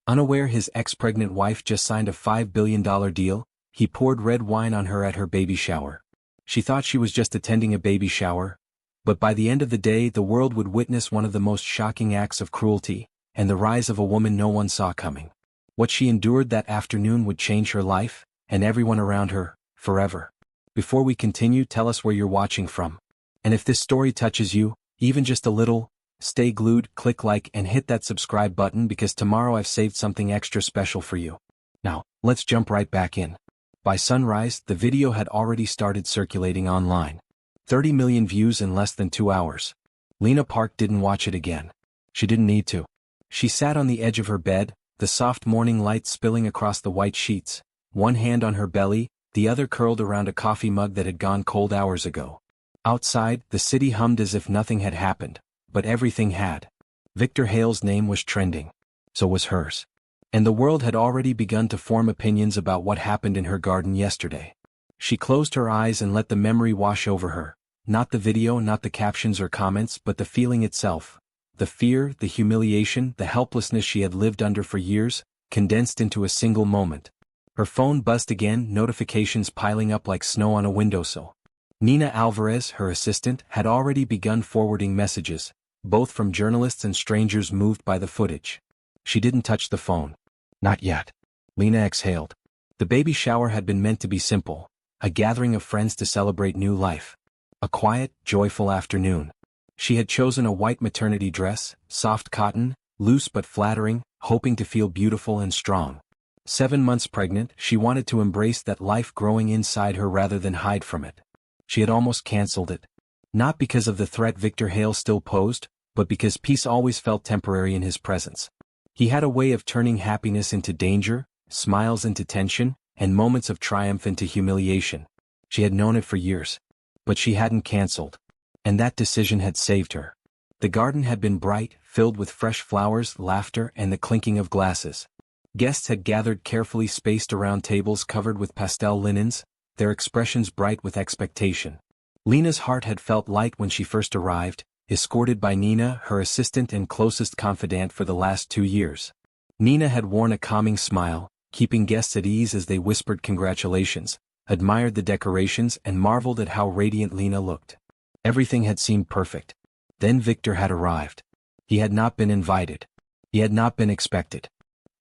Unaware his ex-pregnant wife just signed a $5 billion deal, he poured red wine on her at her baby shower. She thought she was just attending a baby shower, but by the end of the day the world would witness one of the most shocking acts of cruelty, and the rise of a woman no one saw coming. What she endured that afternoon would change her life, and everyone around her, forever. Before we continue, tell us where you're watching from. And if this story touches you, even just a little, stay glued, click like and hit that subscribe button because tomorrow I've saved something extra special for you. Now, let's jump right back in. By sunrise, the video had already started circulating online. 30 million views in less than 2 hours. Lena Park didn't watch it again. She didn't need to. She sat on the edge of her bed, the soft morning light spilling across the white sheets, one hand on her belly, the other curled around a coffee mug that had gone cold hours ago. Outside, the city hummed as if nothing had happened, but everything had. Victor Hale's name was trending. So was hers. And the world had already begun to form opinions about what happened in her garden yesterday. She closed her eyes and let the memory wash over her. Not the video, not the captions or comments, but the feeling itself. The fear, the humiliation, the helplessness she had lived under for years, condensed into a single moment. Her phone buzzed again, notifications piling up like snow on a windowsill. Nina Alvarez, her assistant, had already begun forwarding messages, both from journalists and strangers moved by the footage. She didn't touch the phone. Not yet. Lena exhaled. The baby shower had been meant to be simple, a gathering of friends to celebrate new life. A quiet, joyful afternoon. She had chosen a white maternity dress, soft cotton, loose but flattering, hoping to feel beautiful and strong. 7 months pregnant, she wanted to embrace that life growing inside her rather than hide from it. She had almost canceled it. Not because of the threat Victor Hale still posed, but because peace always felt temporary in his presence. He had a way of turning happiness into danger, smiles into tension, and moments of triumph into humiliation. She had known it for years. But she hadn't canceled. And that decision had saved her. The garden had been bright, filled with fresh flowers, laughter, and the clinking of glasses. Guests had gathered carefully spaced around tables covered with pastel linens, their expressions bright with expectation. Lena's heart had felt light when she first arrived, escorted by Nina, her assistant and closest confidant for the last 2 years. Nina had worn a calming smile, keeping guests at ease as they whispered congratulations, admired the decorations and marveled at how radiant Lena looked. Everything had seemed perfect. Then Victor had arrived. He had not been invited. He had not been expected.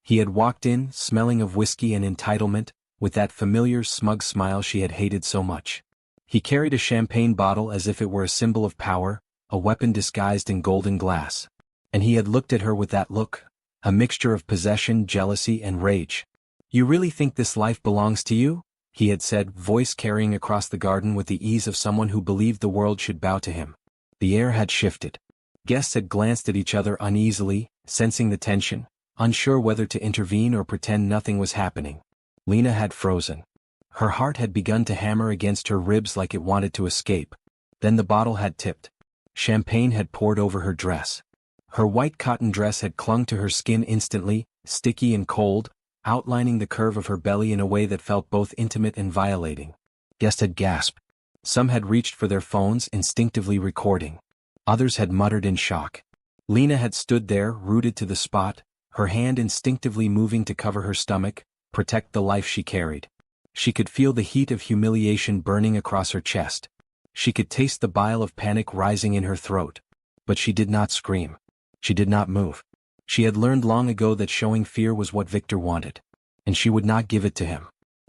He had walked in, smelling of whiskey and entitlement, with that familiar smug smile she had hated so much. He carried a champagne bottle as if it were a symbol of power, a weapon disguised in golden glass. And he had looked at her with that look, a mixture of possession, jealousy, and rage. "You really think this life belongs to you?" he had said, voice carrying across the garden with the ease of someone who believed the world should bow to him. The air had shifted. Guests had glanced at each other uneasily, sensing the tension, unsure whether to intervene or pretend nothing was happening. Lena had frozen. Her heart had begun to hammer against her ribs like it wanted to escape. Then the bottle had tipped. Champagne had poured over her dress. Her white cotton dress had clung to her skin instantly, sticky and cold, outlining the curve of her belly in a way that felt both intimate and violating. Guests had gasped. Some had reached for their phones, instinctively recording. Others had muttered in shock. Lena had stood there, rooted to the spot, her hand instinctively moving to cover her stomach, protect the life she carried. She could feel the heat of humiliation burning across her chest. She could taste the bile of panic rising in her throat. But she did not scream. She did not move. She had learned long ago that showing fear was what Victor wanted. And she would not give it to him.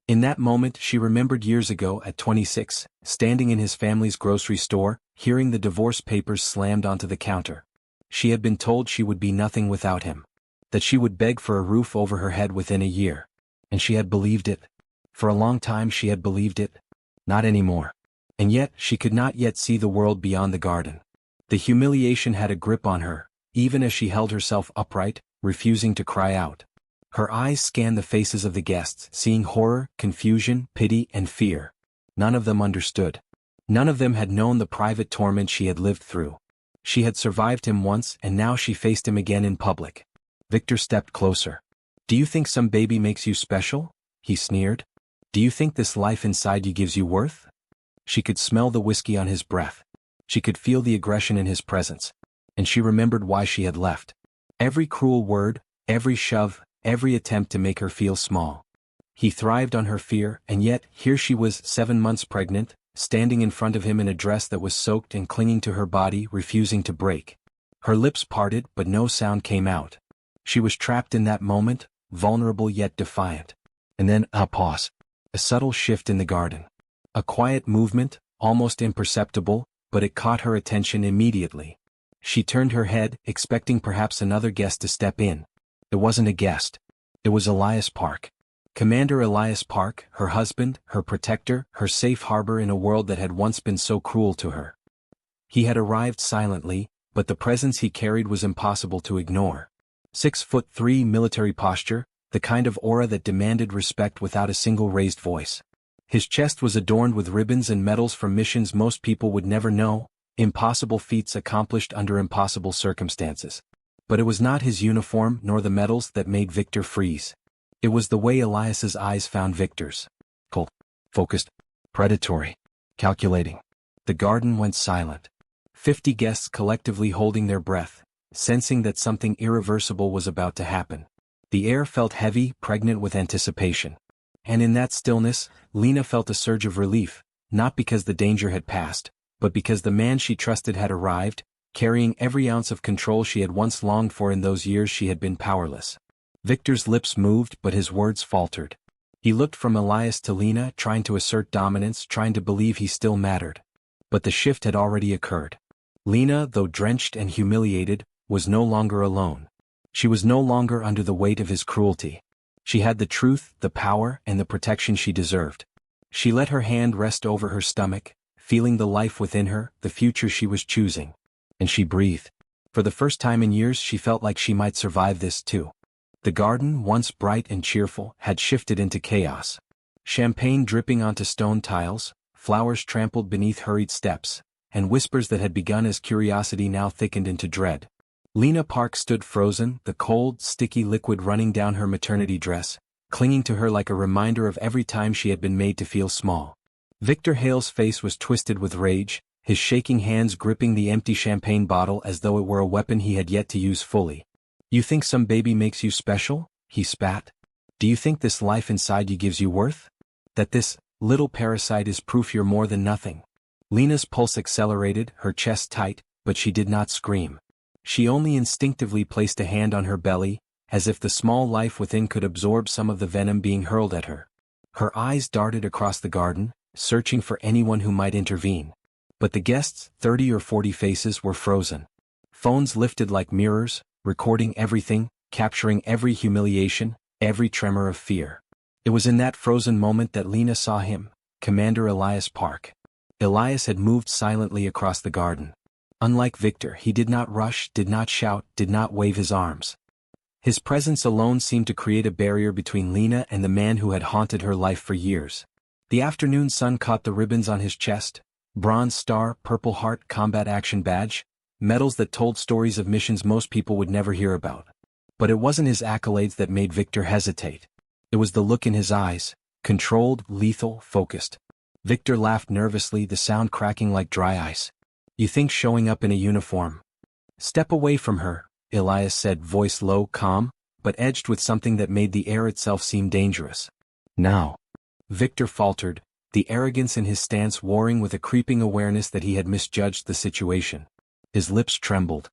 In that moment she remembered years ago at 26, standing in his family's grocery store, hearing the divorce papers slammed onto the counter. She had been told she would be nothing without him. That she would beg for a roof over her head within a year. And she had believed it. For a long time she had believed it. Not anymore. And yet she could not yet see the world beyond the garden. The humiliation had a grip on her, even as she held herself upright, refusing to cry out. Her eyes scanned the faces of the guests, seeing horror, confusion, pity, and fear. None of them understood. None of them had known the private torment she had lived through. She had survived him once, and now she faced him again in public. Victor stepped closer. "Do you think some baby makes you special?" he sneered. "Do you think this life inside you gives you worth?" She could smell the whiskey on his breath. She could feel the aggression in his presence. And she remembered why she had left. Every cruel word, every shove, every attempt to make her feel small. He thrived on her fear, and yet, here she was 7 months pregnant, standing in front of him in a dress that was soaked and clinging to her body, refusing to break. Her lips parted, but no sound came out. She was trapped in that moment, vulnerable yet defiant. And then, a pause. A subtle shift in the garden. A quiet movement, almost imperceptible, but it caught her attention immediately. She turned her head, expecting perhaps another guest to step in. It wasn't a guest. It was Elias Park. Commander Elias Park, her husband, her protector, her safe harbor in a world that had once been so cruel to her. He had arrived silently, but the presence he carried was impossible to ignore. 6'3" military posture, the kind of aura that demanded respect without a single raised voice. His chest was adorned with ribbons and medals from missions most people would never know, impossible feats accomplished under impossible circumstances. But it was not his uniform nor the medals that made Victor freeze. It was the way Elias's eyes found Victor's. Cold, focused, predatory, calculating. The garden went silent. 50 guests collectively holding their breath, sensing that something irreversible was about to happen. The air felt heavy, pregnant with anticipation. And in that stillness, Lena felt a surge of relief, not because the danger had passed, but because the man she trusted had arrived, carrying every ounce of control she had once longed for in those years she had been powerless. Victor's lips moved, but his words faltered. He looked from Elias to Lena, trying to assert dominance, trying to believe he still mattered. But the shift had already occurred. Lena, though drenched and humiliated, was no longer alone. She was no longer under the weight of his cruelty. She had the truth, the power, and the protection she deserved. She let her hand rest over her stomach, feeling the life within her, the future she was choosing. And she breathed. For the first time in years she felt like she might survive this too. The garden, once bright and cheerful, had shifted into chaos. Champagne dripping onto stone tiles, flowers trampled beneath hurried steps, and whispers that had begun as curiosity now thickened into dread. Lena Park stood frozen, the cold, sticky liquid running down her maternity dress, clinging to her like a reminder of every time she had been made to feel small. Victor Hale's face was twisted with rage, his shaking hands gripping the empty champagne bottle as though it were a weapon he had yet to use fully. "You think some baby makes you special?" he spat. "Do you think this life inside you gives you worth? That this little parasite is proof you're more than nothing?" Lena's pulse accelerated, her chest tight, but she did not scream. She only instinctively placed a hand on her belly, as if the small life within could absorb some of the venom being hurled at her. Her eyes darted across the garden, searching for anyone who might intervene. But the guests, 30 or 40 faces, were frozen. Phones lifted like mirrors, recording everything, capturing every humiliation, every tremor of fear. It was in that frozen moment that Lena saw him, Commander Elias Park. Elias had moved silently across the garden. Unlike Victor, he did not rush, did not shout, did not wave his arms. His presence alone seemed to create a barrier between Lena and the man who had haunted her life for years. The afternoon sun caught the ribbons on his chest, Bronze Star, Purple Heart, Combat Action Badge, medals that told stories of missions most people would never hear about. But it wasn't his accolades that made Victor hesitate. It was the look in his eyes, controlled, lethal, focused. Victor laughed nervously, the sound cracking like dry ice. "You think showing up in a uniform?" "Step away from her," Elias said, voice low, calm, but edged with something that made the air itself seem dangerous. "Now." Victor faltered, the arrogance in his stance warring with a creeping awareness that he had misjudged the situation. His lips trembled.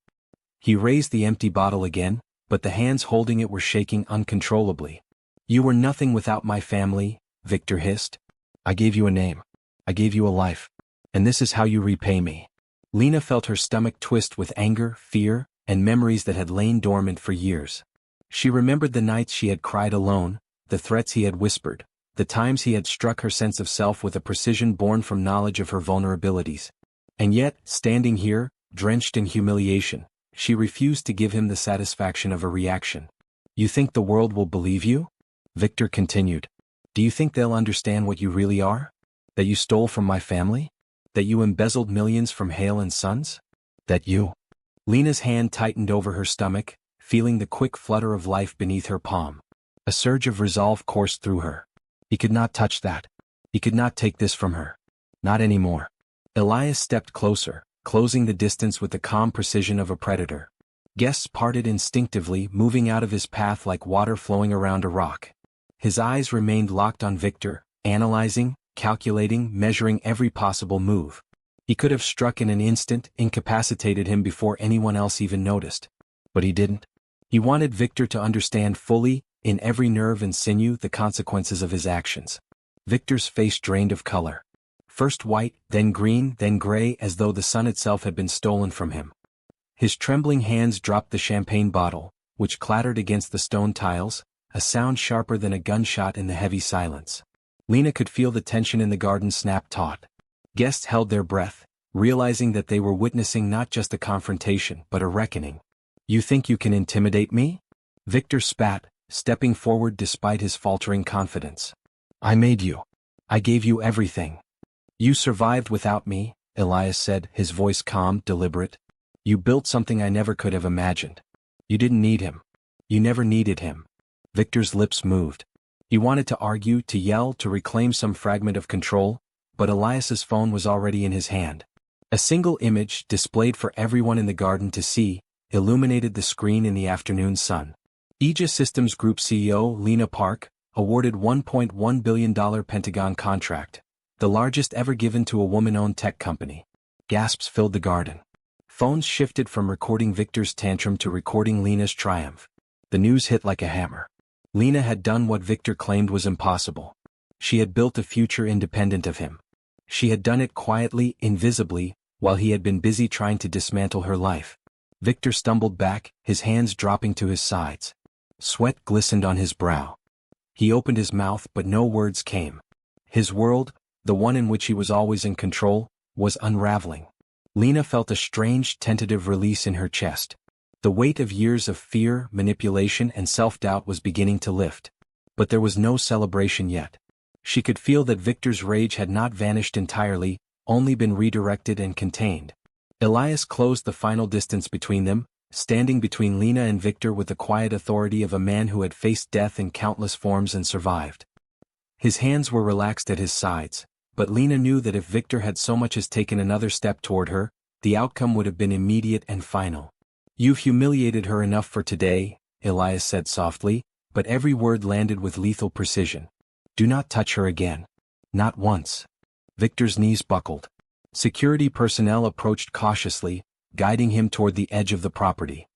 He raised the empty bottle again, but the hands holding it were shaking uncontrollably. "You were nothing without my family," Victor hissed. "I gave you a name. I gave you a life. And this is how you repay me." Lena felt her stomach twist with anger, fear, and memories that had lain dormant for years. She remembered the nights she had cried alone, the threats he had whispered, the times he had struck her sense of self with a precision born from knowledge of her vulnerabilities. And yet, standing here, drenched in humiliation, she refused to give him the satisfaction of a reaction. "You think the world will believe you?" Victor continued. "Do you think they'll understand what you really are? That you stole from my family? That you embezzled millions from Hale and Sons? That you—" Lena's hand tightened over her stomach, feeling the quick flutter of life beneath her palm. A surge of resolve coursed through her. He could not touch that. He could not take this from her. Not anymore. Elias stepped closer, closing the distance with the calm precision of a predator. Guests parted instinctively, moving out of his path like water flowing around a rock. His eyes remained locked on Victor, analyzing, calculating, measuring every possible move. He could have struck in an instant, incapacitated him before anyone else even noticed. But he didn't. He wanted Victor to understand fully, in every nerve and sinew, the consequences of his actions. Victor's face drained of color. First white, then green, then gray, as though the sun itself had been stolen from him. His trembling hands dropped the champagne bottle, which clattered against the stone tiles, a sound sharper than a gunshot in the heavy silence. Lena could feel the tension in the garden snap taut. Guests held their breath, realizing that they were witnessing not just a confrontation but a reckoning. "You think you can intimidate me?" Victor spat, stepping forward despite his faltering confidence. "I made you. I gave you everything. You survived without me," Elias said, his voice calm, deliberate. "You built something I never could have imagined. You didn't need him. You never needed him." Victor's lips moved. He wanted to argue, to yell, to reclaim some fragment of control, but Elias's phone was already in his hand. A single image, displayed for everyone in the garden to see, illuminated the screen in the afternoon sun. Aegis Systems Group CEO Lena Park, awarded $1.1 billion Pentagon contract, the largest ever given to a woman-owned tech company. Gasps filled the garden. Phones shifted from recording Victor's tantrum to recording Lena's triumph. The news hit like a hammer. Lena had done what Victor claimed was impossible. She had built a future independent of him. She had done it quietly, invisibly, while he had been busy trying to dismantle her life. Victor stumbled back, his hands dropping to his sides. Sweat glistened on his brow. He opened his mouth but no words came. His world, the one in which he was always in control, was unraveling. Lena felt a strange, tentative release in her chest. The weight of years of fear, manipulation, and self-doubt was beginning to lift. But there was no celebration yet. She could feel that Victor's rage had not vanished entirely, only been redirected and contained. Elias closed the final distance between them, standing between Lena and Victor with the quiet authority of a man who had faced death in countless forms and survived. His hands were relaxed at his sides, but Lena knew that if Victor had so much as taken another step toward her, the outcome would have been immediate and final. "You've humiliated her enough for today," Elias said softly, but every word landed with lethal precision. "Do not touch her again. Not once." Victor's knees buckled. Security personnel approached cautiously, guiding him toward the edge of the property.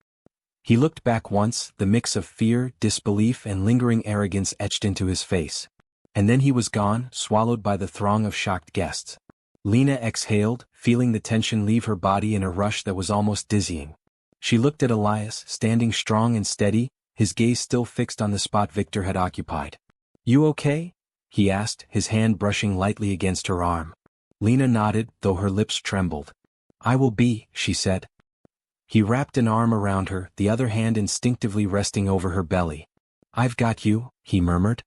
He looked back once, the mix of fear, disbelief, and lingering arrogance etched into his face. And then he was gone, swallowed by the throng of shocked guests. Lena exhaled, feeling the tension leave her body in a rush that was almost dizzying. She looked at Elias, standing strong and steady, his gaze still fixed on the spot Victor had occupied. "You okay?" he asked, his hand brushing lightly against her arm. Lena nodded, though her lips trembled. "I will be," she said. He wrapped an arm around her, the other hand instinctively resting over her belly. "I've got you," he murmured.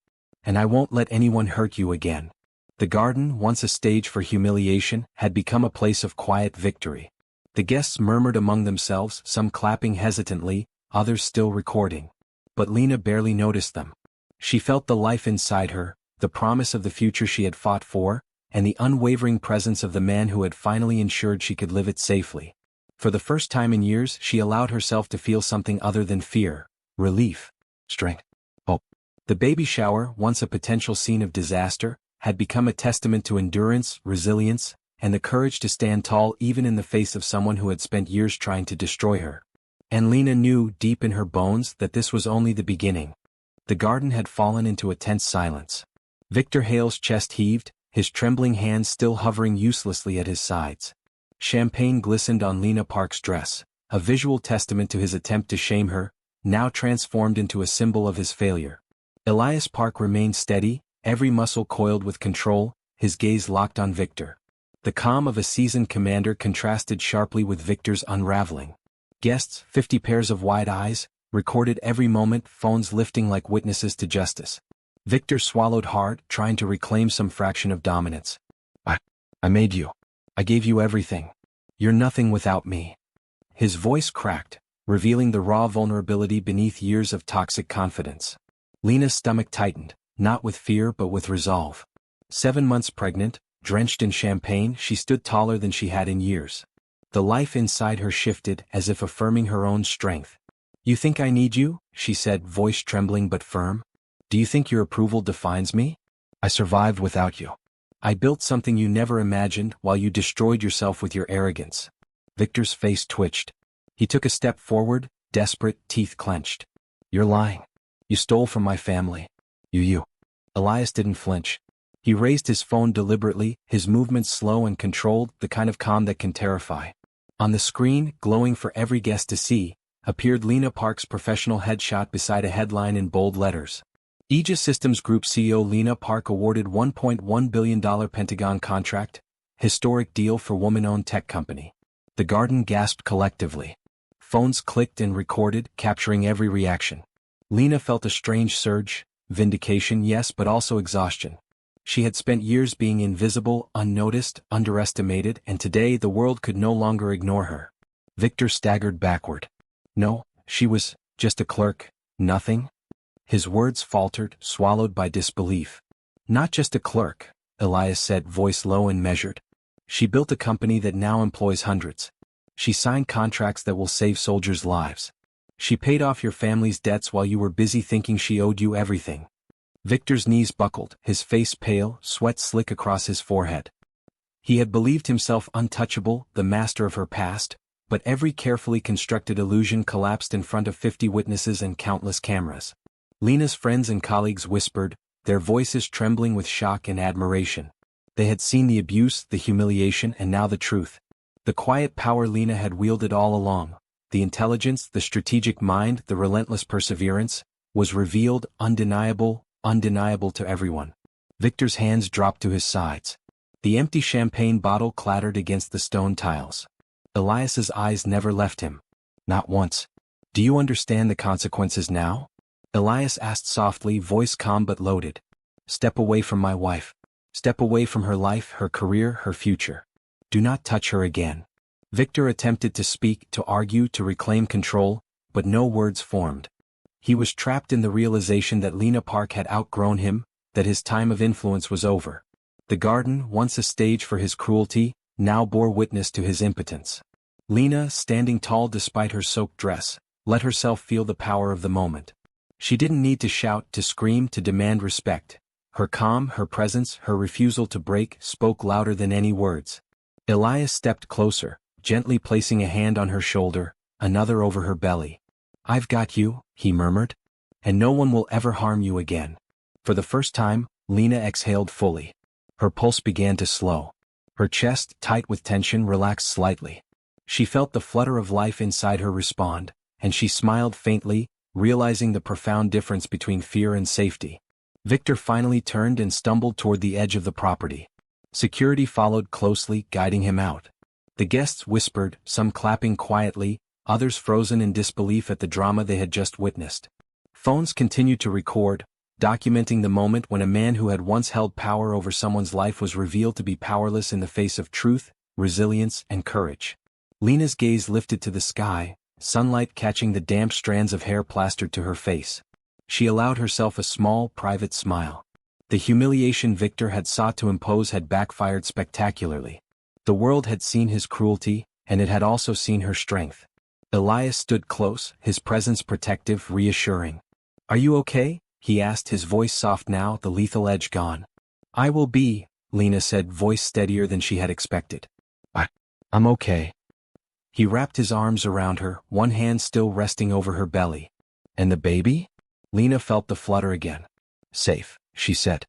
"And I won't let anyone hurt you again." The garden, once a stage for humiliation, had become a place of quiet victory. The guests murmured among themselves, some clapping hesitantly, others still recording. But Lena barely noticed them. She felt the life inside her, the promise of the future she had fought for, and the unwavering presence of the man who had finally ensured she could live it safely. For the first time in years, she allowed herself to feel something other than fear, relief, strength, hope. The baby shower, once a potential scene of disaster, had become a testament to endurance, resilience, and the courage to stand tall even in the face of someone who had spent years trying to destroy her. And Lena knew, deep in her bones, that this was only the beginning. The garden had fallen into a tense silence. Victor Hale's chest heaved, his trembling hands still hovering uselessly at his sides. Champagne glistened on Lena Park's dress, a visual testament to his attempt to shame her, now transformed into a symbol of his failure. Elias Park remained steady, every muscle coiled with control, his gaze locked on Victor. The calm of a seasoned commander contrasted sharply with Victor's unraveling. Guests, 50 pairs of wide eyes, recorded every moment, phones lifting like witnesses to justice. Victor swallowed hard, trying to reclaim some fraction of dominance. I made you. I gave you everything. You're nothing without me." His voice cracked, revealing the raw vulnerability beneath years of toxic confidence. Lena's stomach tightened, not with fear but with resolve. 7 months pregnant, drenched in champagne, she stood taller than she had in years. The life inside her shifted as if affirming her own strength. "You think I need you?" she said, voice trembling but firm. "Do you think your approval defines me? I survived without you. I built something you never imagined while you destroyed yourself with your arrogance." Victor's face twitched. He took a step forward, desperate, teeth clenched. "You're lying. You stole from my family. You. Elias didn't flinch. He raised his phone deliberately, his movements slow and controlled, the kind of calm that can terrify. On the screen, glowing for every guest to see, appeared Lena Park's professional headshot beside a headline in bold letters. Aegis Systems Group CEO Lena Park awarded $1.1 billion Pentagon contract, historic deal for woman-owned tech company. The Garden gasped collectively. Phones clicked and recorded, capturing every reaction. Lena felt a strange surge, vindication yes but also exhaustion. She had spent years being invisible, unnoticed, underestimated, and today the world could no longer ignore her. Victor staggered backward. No, she was just a clerk, nothing. His words faltered, swallowed by disbelief. "Not just a clerk," Elias said, voice low and measured. "She built a company that now employs hundreds. She signed contracts that will save soldiers' lives. She paid off your family's debts while you were busy thinking she owed you everything." Victor's knees buckled, his face pale, sweat slick across his forehead. He had believed himself untouchable, the master of her past, but every carefully constructed illusion collapsed in front of 50 witnesses and countless cameras. Lena's friends and colleagues whispered, their voices trembling with shock and admiration. They had seen the abuse, the humiliation, and now the truth. The quiet power Lena had wielded all along, the intelligence, the strategic mind, the relentless perseverance, was revealed, undeniable to everyone. Victor's hands dropped to his sides. The empty champagne bottle clattered against the stone tiles. Elias's eyes never left him. Not once. "Do you understand the consequences now?" Elias asked softly, voice calm but loaded. "Step away from my wife. Step away from her life, her career, her future. Do not touch her again." Victor attempted to speak, to argue, to reclaim control, but no words formed. He was trapped in the realization that Lena Park had outgrown him, that his time of influence was over. The garden, once a stage for his cruelty, now bore witness to his impotence. Lena, standing tall despite her soaked dress, let herself feel the power of the moment. She didn't need to shout, to scream, to demand respect. Her calm, her presence, her refusal to break, spoke louder than any words. Elias stepped closer, gently placing a hand on her shoulder, another over her belly. "I've got you," he murmured. "And no one will ever harm you again." For the first time, Lena exhaled fully. Her pulse began to slow. Her chest, tight with tension, relaxed slightly. She felt the flutter of life inside her respond, and she smiled faintly, realizing the profound difference between fear and safety. Victor finally turned and stumbled toward the edge of the property. Security followed closely, guiding him out. The guests whispered, some clapping quietly, others frozen in disbelief at the drama they had just witnessed. Phones continued to record, documenting the moment when a man who had once held power over someone's life was revealed to be powerless in the face of truth, resilience, and courage. Lena's gaze lifted to the sky, sunlight catching the damp strands of hair plastered to her face. She allowed herself a small, private smile. The humiliation Victor had sought to impose had backfired spectacularly. The world had seen his cruelty, and it had also seen her strength. Elias stood close, his presence protective, reassuring. "Are you okay?" he asked, his voice soft now, the lethal edge gone. "I will be," Lena said, voice steadier than she had expected. I'm okay." He wrapped his arms around her, one hand still resting over her belly. "And the baby?" Lena felt the flutter again. "Safe," she said.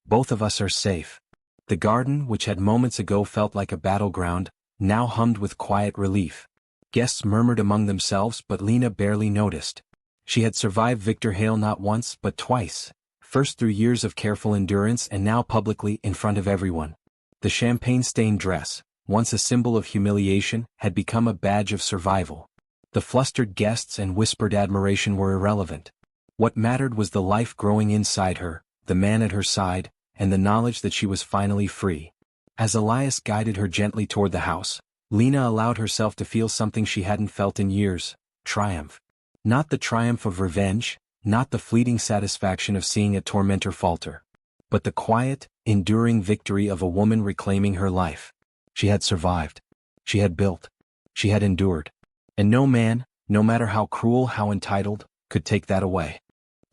"Both of us are safe." The garden, which had moments ago felt like a battleground, now hummed with quiet relief. Guests murmured among themselves, but Lena barely noticed. She had survived Victor Hale not once but twice, first through years of careful endurance and now publicly in front of everyone. The champagne-stained dress, once a symbol of humiliation, had become a badge of survival. The flustered guests and whispered admiration were irrelevant. What mattered was the life growing inside her, the man at her side, and the knowledge that she was finally free. As Elias guided her gently toward the house, Lena allowed herself to feel something she hadn't felt in years: triumph. Not the triumph of revenge, not the fleeting satisfaction of seeing a tormentor falter, but the quiet, enduring victory of a woman reclaiming her life. She had survived. She had built She had endured. And no man, no matter how cruel, how entitled, could take that away.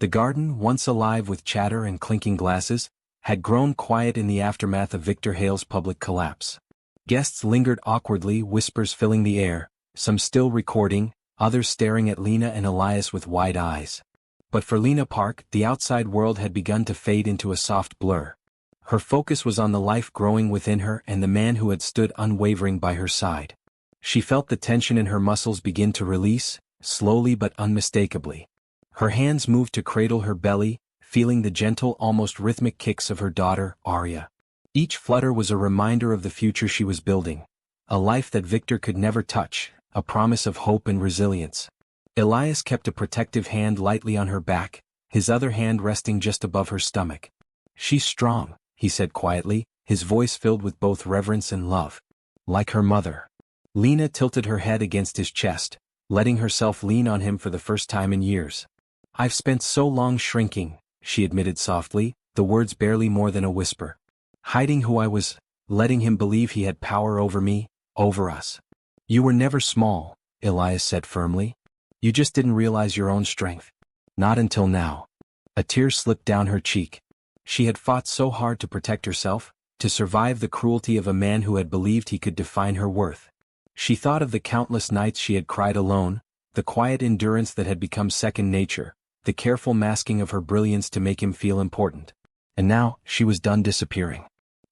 The garden, once alive with chatter and clinking glasses, had grown quiet in the aftermath of Victor Hale's public collapse. Guests lingered awkwardly, whispers filling the air, some still recording, others staring at Lena and Elias with wide eyes. But for Lena Park, the outside world had begun to fade into a soft blur. Her focus was on the life growing within her and the man who had stood unwavering by her side. She felt the tension in her muscles begin to release, slowly but unmistakably. Her hands moved to cradle her belly, feeling the gentle, almost rhythmic kicks of her daughter, Arya. Each flutter was a reminder of the future she was building, a life that Victor could never touch, a promise of hope and resilience. Elias kept a protective hand lightly on her back, his other hand resting just above her stomach. "She's strong," he said quietly, his voice filled with both reverence and love. "Like her mother." Lena tilted her head against his chest, letting herself lean on him for the first time in years. "I've spent so long shrinking," she admitted softly, the words barely more than a whisper. "Hiding who I was, letting him believe he had power over me, over us." "You were never small," Elias said firmly. "You just didn't realize your own strength. Not until now." A tear slipped down her cheek. She had fought so hard to protect herself, to survive the cruelty of a man who had believed he could define her worth. She thought of the countless nights she had cried alone, the quiet endurance that had become second nature, the careful masking of her brilliance to make him feel important. And now, she was done disappearing.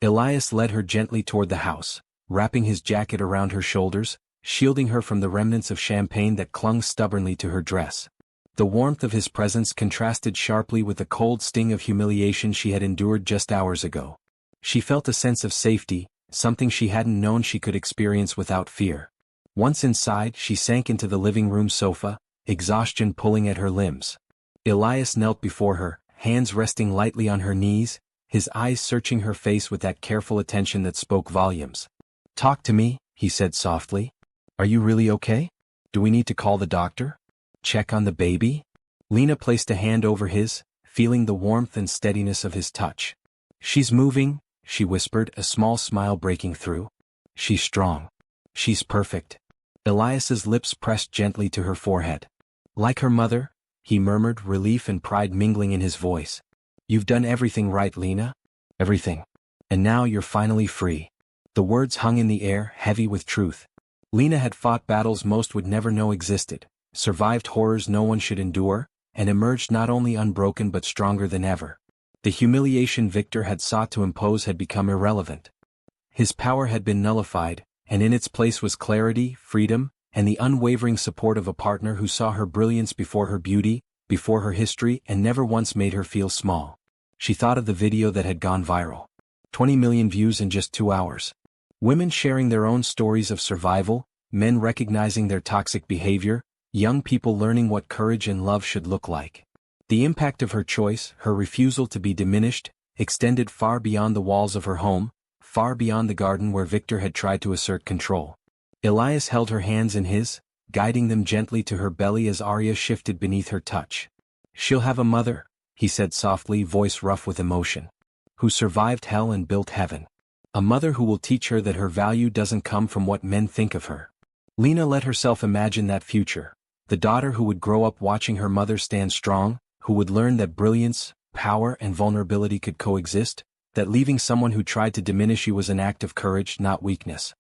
Elias led her gently toward the house, wrapping his jacket around her shoulders, shielding her from the remnants of champagne that clung stubbornly to her dress. The warmth of his presence contrasted sharply with the cold sting of humiliation she had endured just hours ago. She felt a sense of safety, something she hadn't known she could experience without fear. Once inside, she sank into the living room sofa, exhaustion pulling at her limbs. Elias knelt before her, hands resting lightly on her knees, his eyes searching her face with that careful attention that spoke volumes. "Talk to me," he said softly. "Are you really okay? Do we need to call the doctor? Check on the baby?" Lena placed a hand over his, feeling the warmth and steadiness of his touch. "She's moving," she whispered, a small smile breaking through. "She's strong. She's perfect." Elias's lips pressed gently to her forehead. "Like her mother," he murmured, relief and pride mingling in his voice. "You've done everything right, Lena. Everything. And now you're finally free." The words hung in the air, heavy with truth. Lena had fought battles most would never know existed, survived horrors no one should endure, and emerged not only unbroken but stronger than ever. The humiliation Victor had sought to impose had become irrelevant. His power had been nullified, and in its place was clarity, freedom, and the unwavering support of a partner who saw her brilliance before her beauty, before her history, and never once made her feel small. She thought of the video that had gone viral. 20 million views in just 2 hours. Women sharing their own stories of survival, men recognizing their toxic behavior, young people learning what courage and love should look like. The impact of her choice, her refusal to be diminished, extended far beyond the walls of her home, far beyond the garden where Victor had tried to assert control. Elias held her hands in his, guiding them gently to her belly as Arya shifted beneath her touch. "She'll have a mother," he said softly, voice rough with emotion, "who survived hell and built heaven. A mother who will teach her that her value doesn't come from what men think of her." Lena let herself imagine that future, the daughter who would grow up watching her mother stand strong, who would learn that brilliance, power and vulnerability could coexist, that leaving someone who tried to diminish you was an act of courage, not weakness.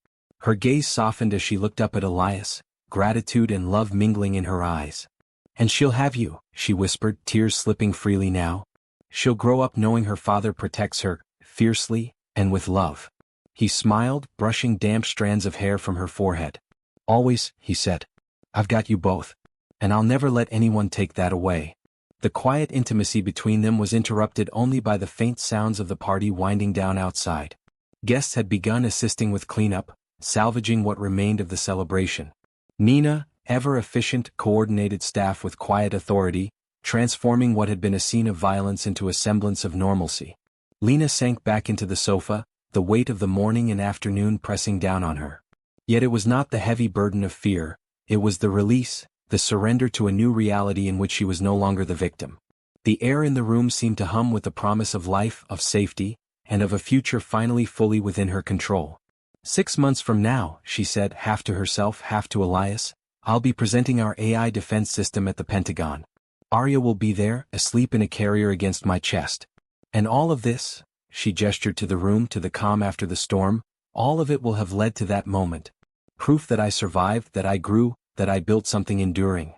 Her gaze softened as she looked up at Elias, gratitude and love mingling in her eyes. "And she'll have you," she whispered, tears slipping freely now. "She'll grow up knowing her father protects her, fiercely, and with love." He smiled, brushing damp strands of hair from her forehead. "Always," he said. "I've got you both. And I'll never let anyone take that away." The quiet intimacy between them was interrupted only by the faint sounds of the party winding down outside. Guests had begun assisting with cleanup, salvaging what remained of the celebration. Nina, ever efficient, coordinated staff with quiet authority, transforming what had been a scene of violence into a semblance of normalcy. Lena sank back into the sofa, the weight of the morning and afternoon pressing down on her. Yet it was not the heavy burden of fear, it was the release, the surrender to a new reality in which she was no longer the victim. The air in the room seemed to hum with the promise of life, of safety, and of a future finally fully within her control. 6 months from now, she said, half to herself, half to Elias, I'll be presenting our AI defense system at the Pentagon. Arya will be there, asleep in a carrier against my chest. And all of this, she gestured to the room, to the calm after the storm, all of it will have led to that moment. Proof that I survived, that I grew, that I built something enduring.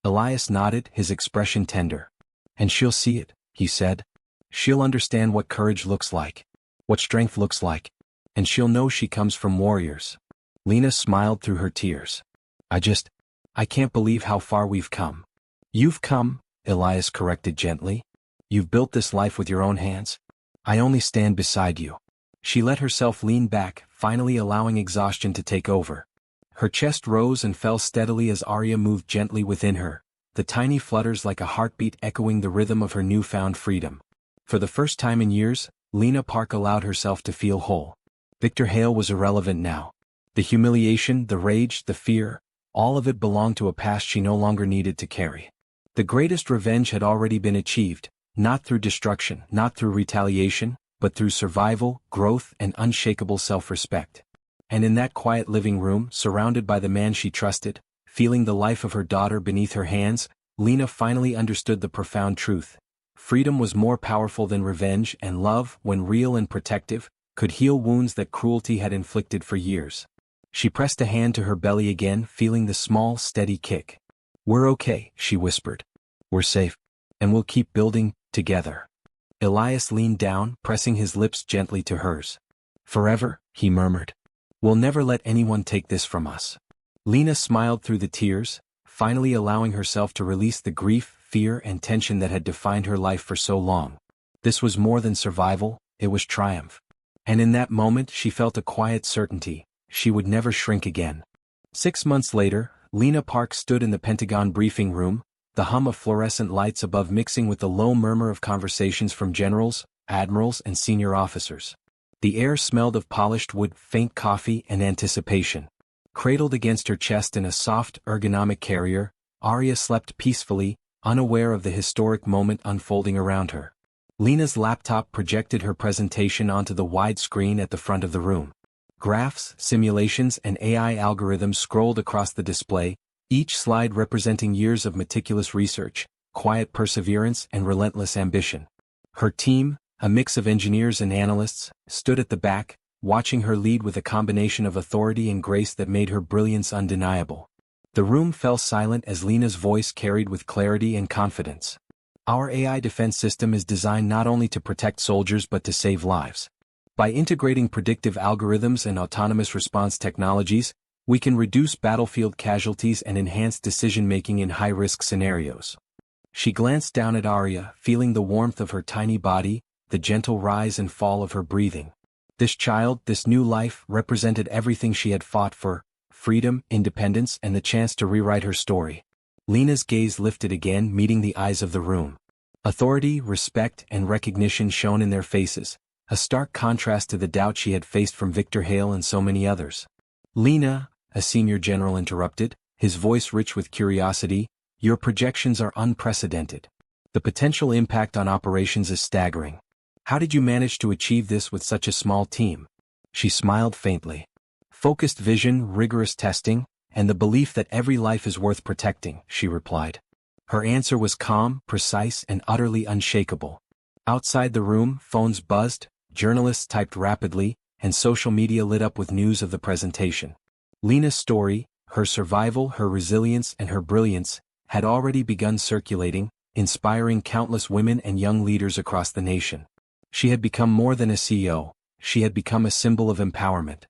Elias nodded, his expression tender. And she'll see it, he said. She'll understand what courage looks like, what strength looks like, and she'll know she comes from warriors. Lena smiled through her tears. I can't believe how far we've come. You've come, Elias corrected gently. You've built this life with your own hands. I only stand beside you. She let herself lean back, finally allowing exhaustion to take over. Her chest rose and fell steadily as Arya moved gently within her, the tiny flutters like a heartbeat echoing the rhythm of her newfound freedom. For the first time in years, Lena Park allowed herself to feel whole. Victor Hale was irrelevant now. The humiliation, the rage, the fear, all of it belonged to a past she no longer needed to carry. The greatest revenge had already been achieved, not through destruction, not through retaliation, but through survival, growth, and unshakable self-respect. And in that quiet living room, surrounded by the man she trusted, feeling the life of her daughter beneath her hands, Lena finally understood the profound truth. Freedom was more powerful than revenge, and love, when real and protective, could heal wounds that cruelty had inflicted for years. She pressed a hand to her belly again, feeling the small, steady kick. We're okay, she whispered. We're safe. And we'll keep building, together. Elias leaned down, pressing his lips gently to hers. Forever, he murmured. We'll never let anyone take this from us. Lena smiled through the tears, finally allowing herself to release the grief, fear, and tension that had defined her life for so long. This was more than survival, it was triumph. And in that moment she felt a quiet certainty. She would never shrink again. 6 months later, Lena Park stood in the Pentagon briefing room, the hum of fluorescent lights above mixing with the low murmur of conversations from generals, admirals, and senior officers. The air smelled of polished wood, faint coffee, and anticipation. Cradled against her chest in a soft, ergonomic carrier, Arya slept peacefully, unaware of the historic moment unfolding around her. Lena's laptop projected her presentation onto the wide screen at the front of the room. Graphs, simulations, and AI algorithms scrolled across the display, each slide representing years of meticulous research, quiet perseverance, and relentless ambition. Her team, a mix of engineers and analysts, stood at the back, watching her lead with a combination of authority and grace that made her brilliance undeniable. The room fell silent as Lena's voice carried with clarity and confidence. Our AI defense system is designed not only to protect soldiers but to save lives. By integrating predictive algorithms and autonomous response technologies, we can reduce battlefield casualties and enhance decision-making in high-risk scenarios. She glanced down at Arya, feeling the warmth of her tiny body, the gentle rise and fall of her breathing. This child, this new life, represented everything she had fought for: freedom, independence, and the chance to rewrite her story. Lena's gaze lifted again, meeting the eyes of the room. Authority, respect, and recognition shone in their faces, a stark contrast to the doubt she had faced from Victor Hale and so many others. Lena, a senior general interrupted, his voice rich with curiosity, your projections are unprecedented. The potential impact on operations is staggering. How did you manage to achieve this with such a small team? She smiled faintly. Focused vision, rigorous testing, and the belief that every life is worth protecting, she replied. Her answer was calm, precise, and utterly unshakable. Outside the room, phones buzzed, journalists typed rapidly, and social media lit up with news of the presentation. Lena's story, her survival, her resilience, and her brilliance, had already begun circulating, inspiring countless women and young leaders across the nation. She had become more than a CEO, she had become a symbol of empowerment.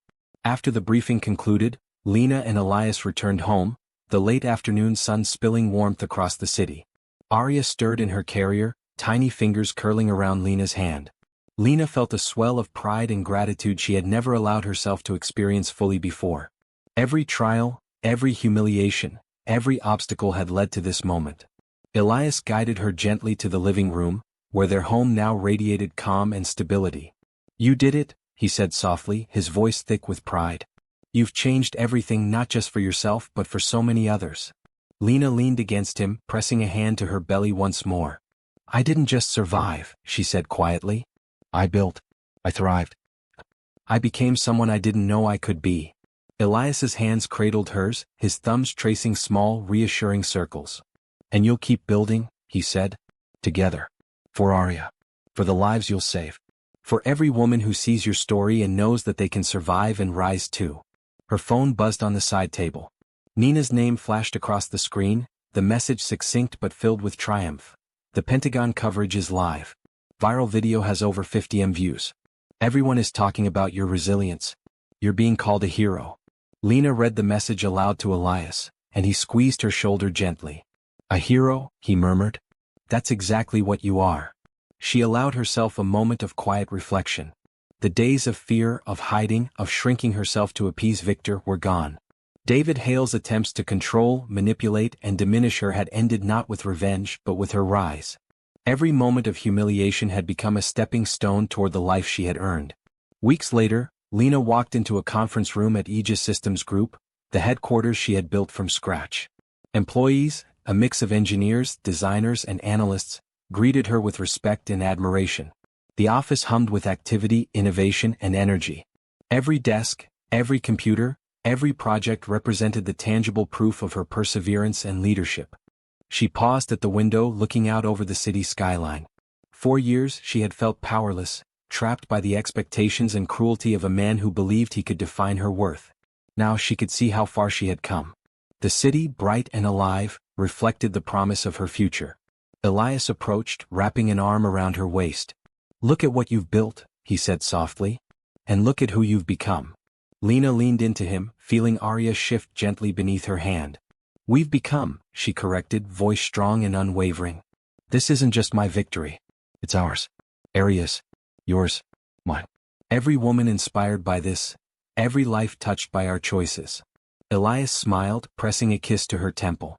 After the briefing concluded, Lena and Elias returned home, the late afternoon sun spilling warmth across the city. Arya stirred in her carrier, tiny fingers curling around Lena's hand. Lena felt a swell of pride and gratitude she had never allowed herself to experience fully before. Every trial, every humiliation, every obstacle had led to this moment. Elias guided her gently to the living room, where their home now radiated calm and stability. You did it, he said softly, his voice thick with pride. You've changed everything, not just for yourself but for so many others. Lena leaned against him, pressing a hand to her belly once more. I didn't just survive, she said quietly. I built. I thrived. I became someone I didn't know I could be. Elias's hands cradled hers, his thumbs tracing small, reassuring circles. And you'll keep building, he said. Together. For Arya. For the lives you'll save. For every woman who sees your story and knows that they can survive and rise too. Her phone buzzed on the side table. Nina's name flashed across the screen, the message succinct but filled with triumph. The Pentagon coverage is live. Viral video has over 50 million views. Everyone is talking about your resilience. You're being called a hero. Lena read the message aloud to Elias, and he squeezed her shoulder gently. A hero, he murmured. That's exactly what you are. She allowed herself a moment of quiet reflection. The days of fear, of hiding, of shrinking herself to appease Victor were gone. David Hale's attempts to control, manipulate, and diminish her had ended not with revenge but with her rise. Every moment of humiliation had become a stepping stone toward the life she had earned. Weeks later, Lena walked into a conference room at Aegis Systems Group, the headquarters she had built from scratch. Employees, a mix of engineers, designers, and analysts, greeted her with respect and admiration. The office hummed with activity, innovation, and energy. Every desk, every computer, every project represented the tangible proof of her perseverance and leadership. She paused at the window looking out over the city skyline. For years she had felt powerless, trapped by the expectations and cruelty of a man who believed he could define her worth. Now she could see how far she had come. The city, bright and alive, reflected the promise of her future. Elias approached, wrapping an arm around her waist. Look at what you've built, he said softly. And look at who you've become. Lena leaned into him, feeling Arya shift gently beneath her hand. We've become, she corrected, voice strong and unwavering. This isn't just my victory. It's ours. Arya's. Yours. Mine. Every woman inspired by this. Every life touched by our choices. Elias smiled, pressing a kiss to her temple.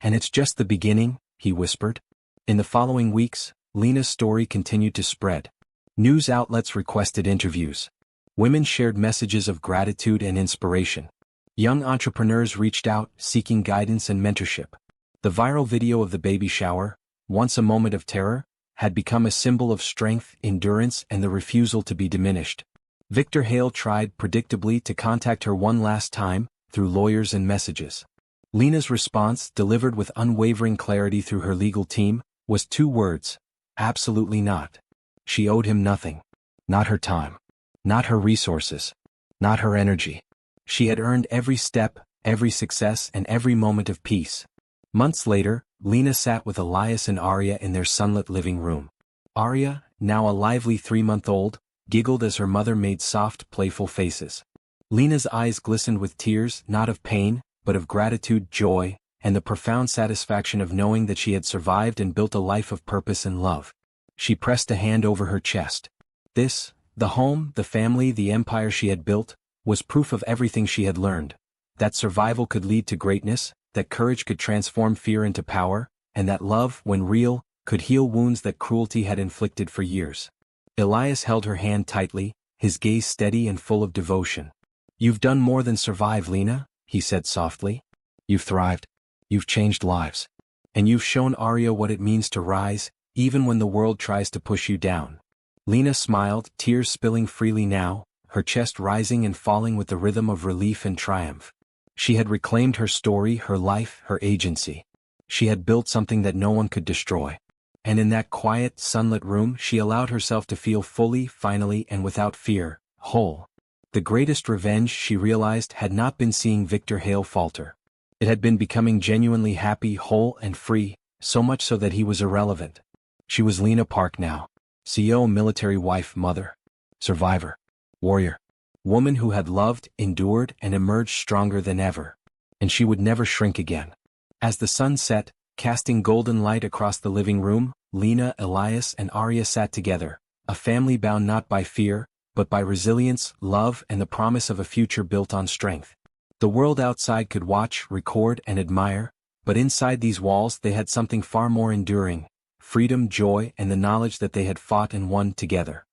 And it's just the beginning, he whispered. In the following weeks, Lena's story continued to spread. News outlets requested interviews. Women shared messages of gratitude and inspiration. Young entrepreneurs reached out, seeking guidance and mentorship. The viral video of the baby shower, once a moment of terror, had become a symbol of strength, endurance, and the refusal to be diminished. Victor Hale tried, predictably, to contact her one last time, through lawyers and messages. Lena's response, delivered with unwavering clarity through her legal team, was 2 words: absolutely not. She owed him nothing. Not her time. Not her resources. Not her energy. She had earned every step, every success, and every moment of peace. Months later, Lena sat with Elias and Arya in their sunlit living room. Arya, now a lively 3-month-old, giggled as her mother made soft, playful faces. Lena's eyes glistened with tears, not of pain, but of gratitude, joy, and the profound satisfaction of knowing that she had survived and built a life of purpose and love. She pressed a hand over her chest. This, the home, the family, the empire she had built, was proof of everything she had learned. That survival could lead to greatness, that courage could transform fear into power, and that love, when real, could heal wounds that cruelty had inflicted for years. Elias held her hand tightly, his gaze steady and full of devotion. You've done more than survive, Lena, he said softly. You've thrived. You've changed lives. And you've shown Arya what it means to rise, even when the world tries to push you down. Lena smiled, tears spilling freely now, her chest rising and falling with the rhythm of relief and triumph. She had reclaimed her story, her life, her agency. She had built something that no one could destroy. And in that quiet, sunlit room she allowed herself to feel fully, finally, and without fear, whole. The greatest revenge, she realized, had not been seeing Victor Hale falter. It had been becoming genuinely happy, whole, and free, so much so that he was irrelevant. She was Lena Park now. CEO, military wife, mother. Survivor. Warrior. Woman who had loved, endured, and emerged stronger than ever. And she would never shrink again. As the sun set, casting golden light across the living room, Lena, Elias, and Arya sat together, a family bound not by fear, but by resilience, love, and the promise of a future built on strength. The world outside could watch, record, and admire, but inside these walls they had something far more enduring: freedom, joy, and the knowledge that they had fought and won together.